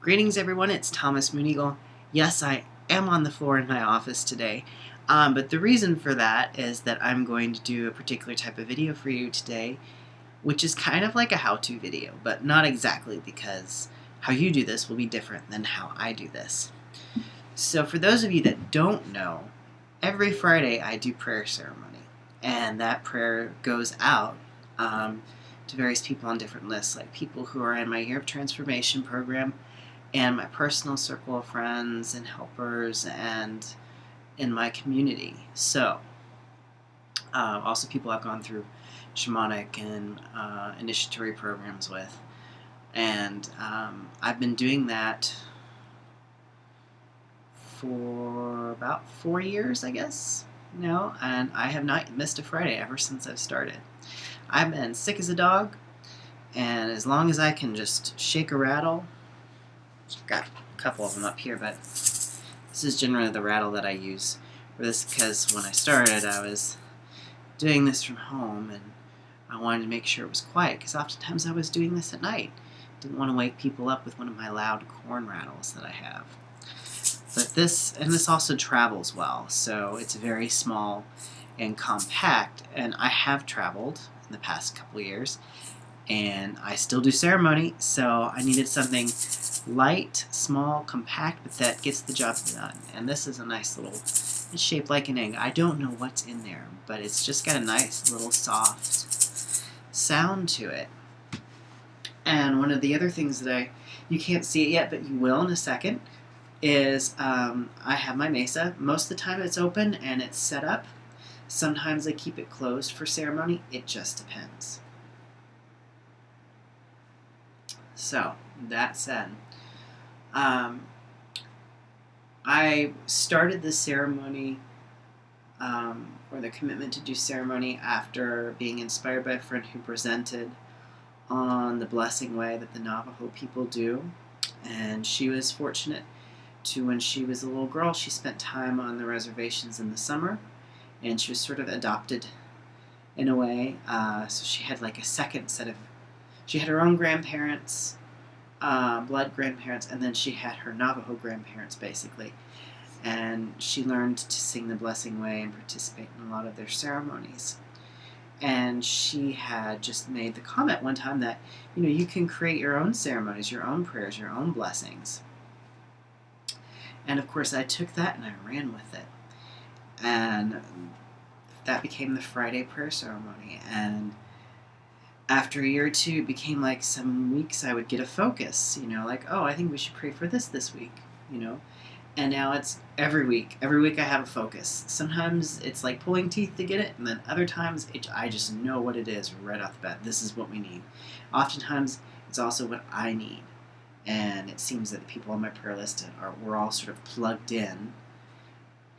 Greetings, everyone. It's Thomas Mooneygle. Yes, I am on the floor in my office today, but the reason for that is that I'm going to do a particular type of video for you today, which is kind of like a how-to video, but not exactly, because how you do this will be different than how I do this. So for those of you that don't know, every Friday I do prayer ceremony, and that prayer goes out to various people on different lists, like people who are in my Year of Transformation program, and my personal circle of friends and helpers, and in my community. So, also people I've gone through shamanic and initiatory programs with. And I've been doing that for about 4 years, I guess, now, and I have not missed a Friday ever since I've started. I've been sick as a dog, and as long as I can just shake a rattle, got a couple of them up here, but this is generally the rattle that I use for this, because when I started I was doing this from home and I wanted to make sure it was quiet, because oftentimes I was doing this at night. Didn't want to wake people up with one of my loud corn rattles that I have. But this also travels well, so it's very small and compact, and I have traveled in the past couple years, and I still do ceremony, so I needed something light, small, compact, but that gets the job done. And this is a nice little, it's shaped like an egg. I don't know what's in there, but it's just got a nice little soft sound to it. And one of the other things that you can't see it yet, but you will in a second, is I have my mesa. Most of the time it's open and it's set up. Sometimes I keep it closed for ceremony. It just depends. So, that said, I started the ceremony, or the commitment to do ceremony, after being inspired by a friend who presented on the blessing way that the Navajo people do. And she was fortunate to, when she was a little girl, she spent time on the reservations in the summer, and she was sort of adopted in a way. So she had like a second set of, she had her own grandparents, blood grandparents, and then she had her Navajo grandparents, basically. And she learned to sing the blessing way and participate in a lot of their ceremonies. And she had just made the comment one time that, you can create your own ceremonies, your own prayers, your own blessings. And of course I took that and I ran with it. And that became the Friday prayer ceremony. And after a year or two, it became like some weeks I would get a focus, like, oh, I think we should pray for this week, And now it's every week. Every week I have a focus. Sometimes it's like pulling teeth to get it, and then other times I just know what it is right off the bat. This is what we need. Oftentimes it's also what I need. And it seems that the people on my prayer list we're all sort of plugged in,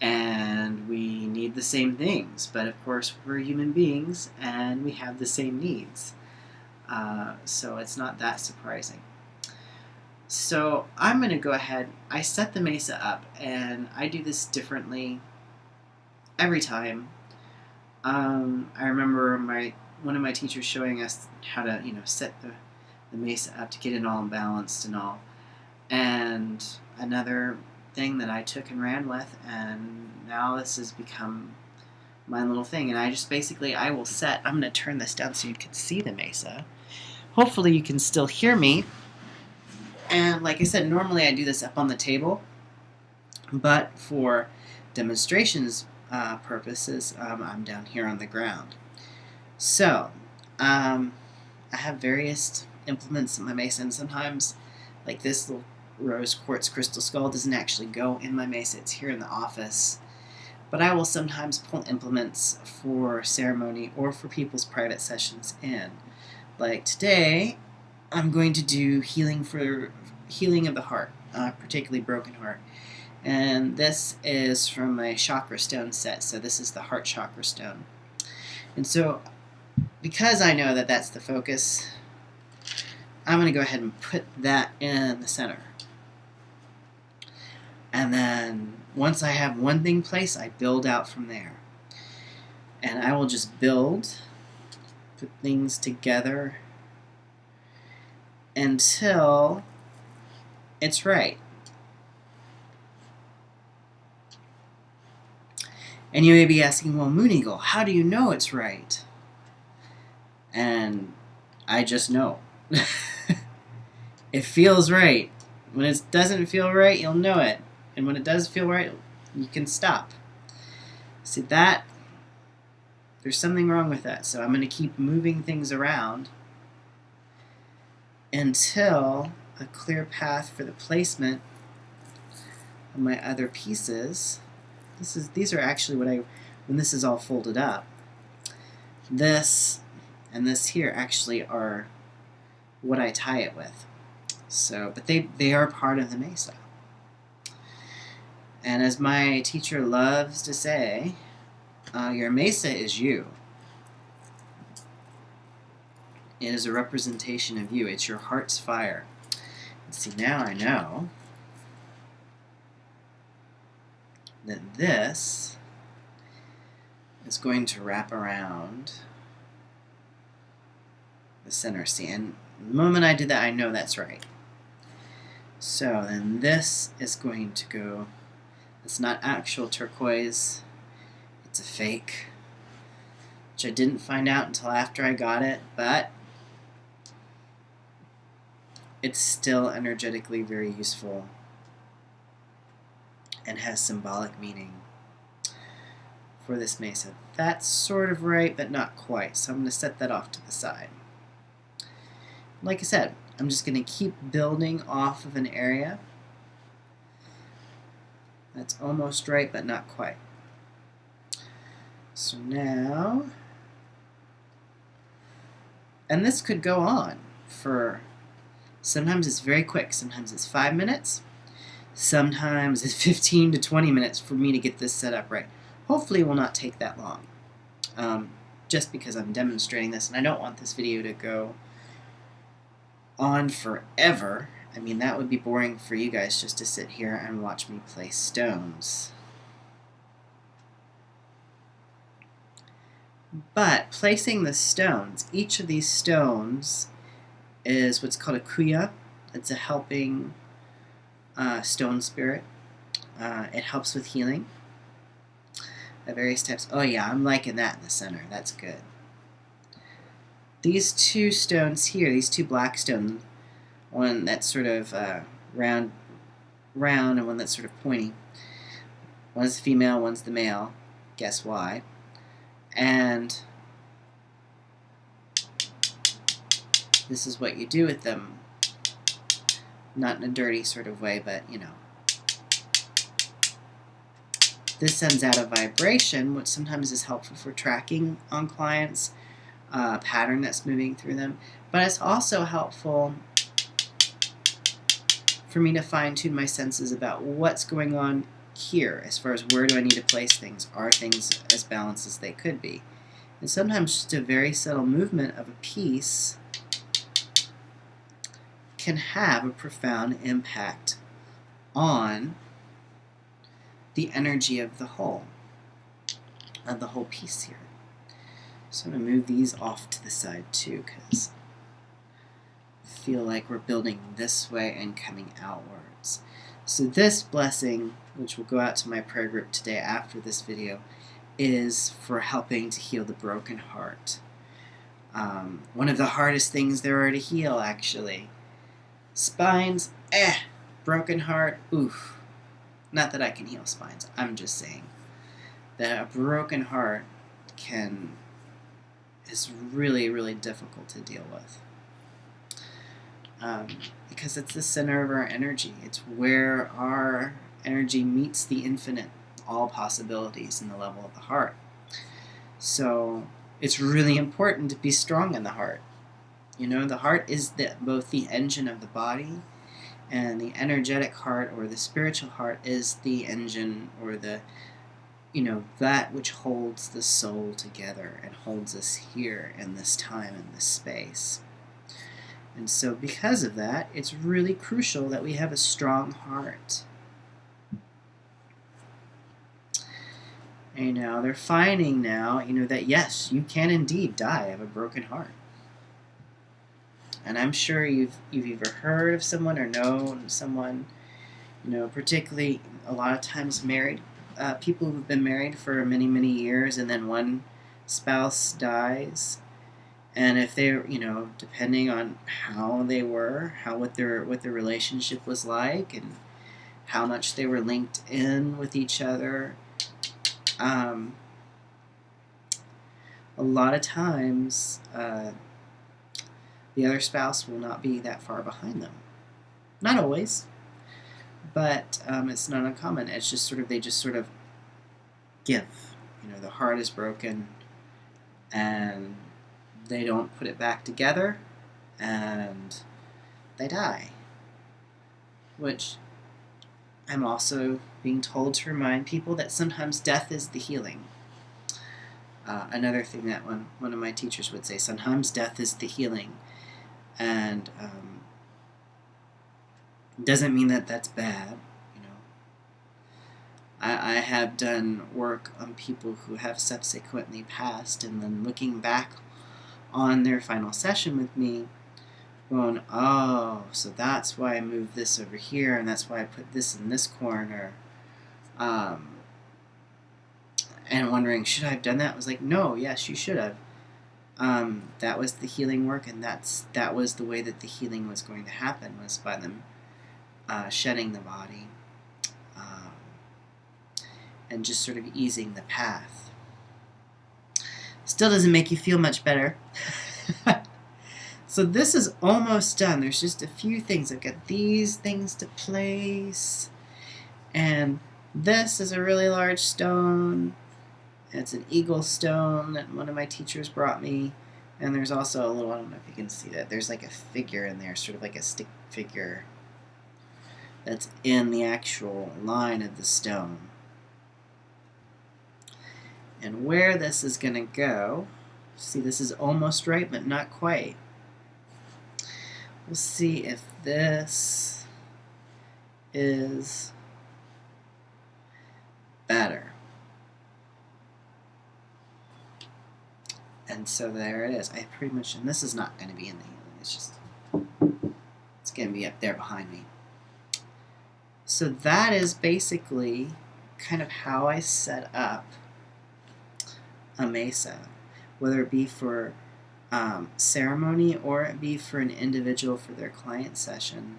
and we need the same things. But of course, we're human beings, and we have the same needs. So it's not that surprising. So I'm going to go ahead. I set the mesa up, and I do this differently every time. I remember one of my teachers showing us how to, set the mesa up to get it all balanced and all. And another thing that I took and ran with, and now this has become my little thing. And I just basically, I will set, I'm going to turn this down so you can see the mesa. Hopefully you can still hear me. And like I said, normally I do this up on the table, but for demonstrations purposes, I'm down here on the ground. So, I have various implements in my mesa, and sometimes, like this little rose quartz crystal skull doesn't actually go in my mesa, it's here in the office. But I will sometimes pull implements for ceremony or for people's private sessions in. Like today, I'm going to do healing of the heart, particularly broken heart. And this is from my chakra stone set, so this is the heart chakra stone. And so, because I know that that's the focus, I'm going to go ahead and put that in the center. And then, once I have one thing placed, I build out from there. And I will just build, put things together, until it's right. And you may be asking, well, Moon Eagle, how do you know it's right? And I just know. It feels right. When it doesn't feel right, you'll know it. And when it does feel right, you can stop. See that? There's something wrong with that. So I'm going to keep moving things around until a clear path for the placement of my other pieces. These are actually when this is all folded up, this and this here actually are what I tie it with. So, but they are part of the mesa. And as my teacher loves to say, your mesa is you. It is a representation of you. It's your heart's fire. And see, now I know that this is going to wrap around the center. See, and the moment I do that, I know that's right. So then this is going to go, it's not actual turquoise, it's a fake, which I didn't find out until after I got it, but it's still energetically very useful and has symbolic meaning for this mesa. That's sort of right, but not quite, so I'm going to set that off to the side. Like I said, I'm just going to keep building off of an area that's almost right, but not quite. So now, and this could go on for, sometimes it's very quick, sometimes it's 5 minutes, sometimes it's 15 to 20 minutes for me to get this set up right. Hopefully it will not take that long, just because I'm demonstrating this, and I don't want this video to go on forever. I mean, that would be boring for you guys just to sit here and watch me place stones. But placing the stones, each of these stones is what's called a kuya. It's a helping stone spirit. It helps with healing of various types. Oh yeah, I'm liking that in the center. That's good. These two stones here, these two black stones, one that's sort of round, and one that's sort of pointy. One's the female, one's the male. Guess why? And this is what you do with them. Not in a dirty sort of way, but you know. This sends out a vibration, which sometimes is helpful for tracking on clients, pattern that's moving through them. But it's also helpful for me to fine-tune my senses about what's going on here as far as where do I need to place things. Are things as balanced as they could be? And sometimes just a very subtle movement of a piece can have a profound impact on the energy of the whole piece here. So I'm going to move these off to the side too, because I feel like we're building this way and coming outwards. So this blessing, which will go out to my prayer group today after this video, is for helping to heal the broken heart. One of the hardest things there are to heal, actually. Spines, broken heart, oof. Not that I can heal spines, I'm just saying that a broken heart is really, really difficult to deal with. Because it's the center of our energy. It's where our energy meets the infinite, all possibilities in the level of the heart. So it's really important to be strong in the heart. You know, the heart is both the engine of the body, and the energetic heart or the spiritual heart is the engine or the, that which holds the soul together and holds us here in this time and this space. And so because of that, it's really crucial that we have a strong heart. And now they're finding now, that yes, you can indeed die of a broken heart. And I'm sure you've either heard of someone or known someone, particularly a lot of times married people who've been married for many, many years, and then one spouse dies. And if they're, depending on how they were, what their relationship was like, and how much they were linked in with each other, a lot of times the other spouse will not be that far behind them. Not always, but it's not uncommon. It's just they just sort of give. The heart is broken, and they don't put it back together, and they die. Which I'm also being told to remind people that sometimes death is the healing. Another thing that one of my teachers would say, sometimes death is the healing. And doesn't mean that that's bad. I have done work on people who have subsequently passed, and then looking back on their final session with me, going, oh, so that's why I moved this over here, and that's why I put this in this corner. And wondering, should I have done that? I was like, no, yes, you should have. That was the healing work, and that was the way that the healing was going to happen, was by them shedding the body and just sort of easing the path. Still doesn't make you feel much better. So this is almost done. There's just a few things. I've got these things to place, and this is a really large stone. It's an eagle stone that one of my teachers brought me. And there's also a little, I don't know if you can see that, there's like a figure in there, sort of like a stick figure that's in the actual line of the stone. And where this is going to go, see, this is almost right, but not quite. We'll see if this is better. And so there it is. I pretty much, and this is not going to be in the healing. It's going to be up there behind me. So that is basically kind of how I set up a mesa, whether it be for ceremony or it be for an individual for their client session.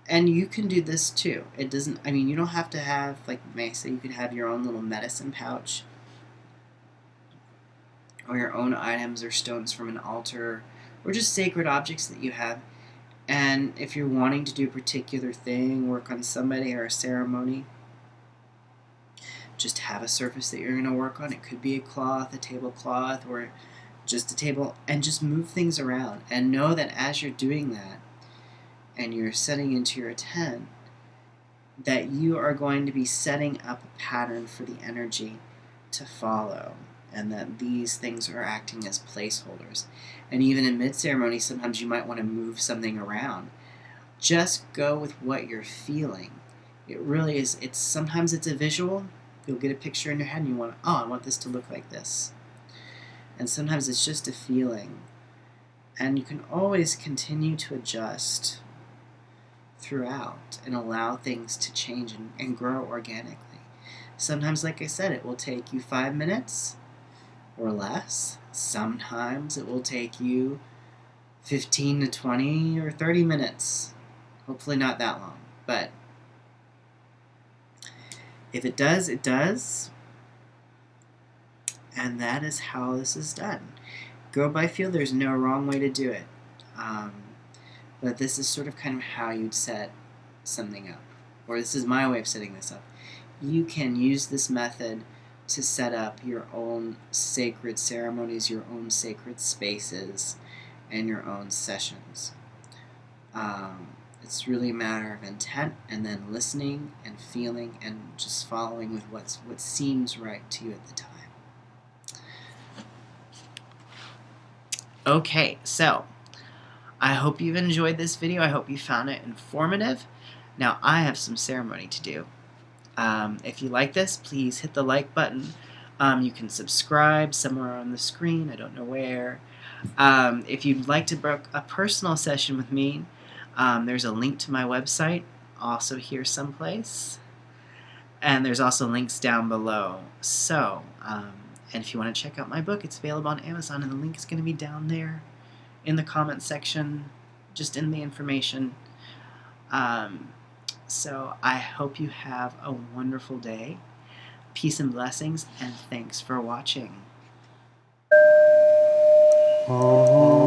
And you can do this too. It doesn't, you don't have to have like mesa. You could have your own little medicine pouch, or your own items or stones from an altar, or just sacred objects that you have. And if you're wanting to do a particular thing, work on somebody or a ceremony, just have a surface that you're going to work on. It could be a cloth, a tablecloth, or just a table, and just move things around. And know that as you're doing that, and you're setting into your tent, that you are going to be setting up a pattern for the energy to follow, and that these things are acting as placeholders. And even in mid-ceremony, sometimes you might want to move something around. Just go with what you're feeling. It really is, sometimes it's a visual. You'll get a picture in your head and you want, I want this to look like this. And sometimes it's just a feeling. And you can always continue to adjust throughout and allow things to change and grow organically. Sometimes, like I said, it will take you 5 minutes or less. Sometimes it will take you 15 to 20 or 30 minutes. Hopefully not that long. But if it does, it does. And that is how this is done. Go by feel. There's no wrong way to do it. But this is sort of kind of how you'd set something up. Or this is my way of setting this up. You can use this method to set up your own sacred ceremonies, your own sacred spaces, and your own sessions. It's really a matter of intent, and then listening and feeling and just following with what seems right to you at the time. Okay, so I hope you've enjoyed this video. I hope you found it informative. Now I have some ceremony to do. If you like this, please hit the like button. You can subscribe somewhere on the screen. I don't know where. If you'd like to book a personal session with me, there's a link to my website, also here someplace. And there's also links down below. So, and if you want to check out my book, it's available on Amazon, and the link is going to be down there in the comments section, just in the information. So I hope you have a wonderful day. Peace and blessings, and thanks for watching. Oh,